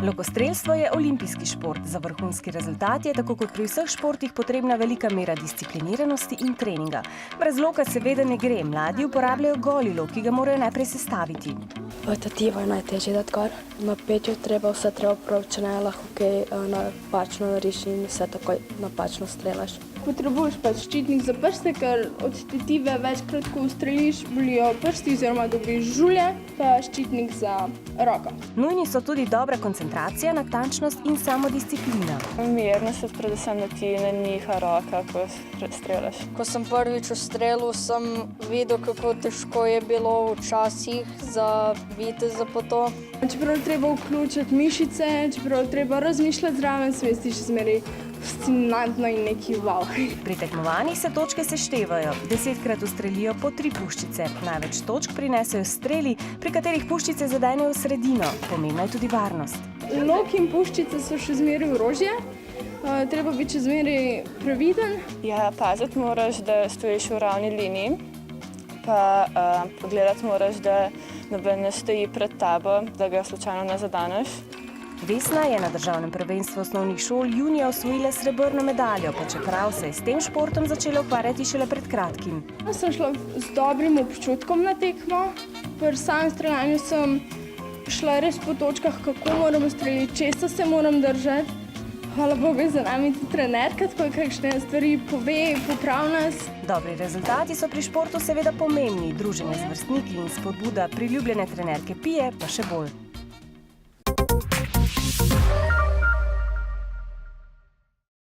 Lokostrelstvo je olimpijski šport. Za vrhunski rezultat je, tako kot pri vseh športih, potrebna velika mera discipliniranosti in treninga. Brez loka seveda ne gre. Mladi uporabljajo goli lok, ki ga morajo najprej sestaviti. Tativo je najtežje dati gor. Na petju vse treba prav, če ne lahko kaj napačno nariši in vse takoj napačno strelaš. Potrebuješ pač ščitnik za prste, ker od tetive večkrat, ko ustreliš, bolijo prsti oziroma dobiš žulje, pa ščitnik za roko. Nujni so tudi dobra koncentracija, natančnost in samodisciplina. Mirnost, predvsem, da ti ne niha roka, ko strelaš. Ko sem prvič ustrelil, sem videl, kako težko je bilo včasih za viteza po to. Čeprav treba vključiti mišice, čeprav treba razmišljati zraven, se mi zdi še zmeraj fascinantno in neki wow. Pri tekmovanjih se točke seštevajo. 10krat ustrelijo po 3 puščice. Največ točk prinesejo streli, pri katerih puščice zadenejo v sredino. Pomembna je tudi varnost. Lok in puščice so še zmeraj orožje. Treba biti še zmeraj previden. Ja, paziti moraš, da stojiš v ravni liniji, pa pogledati moraš, da noben ne stoji pred tabo, da ga slučajno ne zadaneš. Vesna je na državnem prvenstvu osnovnih šol junija osvojila srebrno medaljo, pa čeprav se je s tem športom začela ukvarjati šele pred kratkim. Sem šla z dobrim občutkom na tekmo. Pri samem streljanju sem šla res po točkah, kako moram ustreliti, česa se moram držati. Hvala Bogu je za nami tudi trenerka, tako kakšne stvari pove, popravi nas. Dobri rezultati so pri športu seveda pomembni, druženje z vrstniki in spodbuda priljubljene trenerke Pije pa še bolj.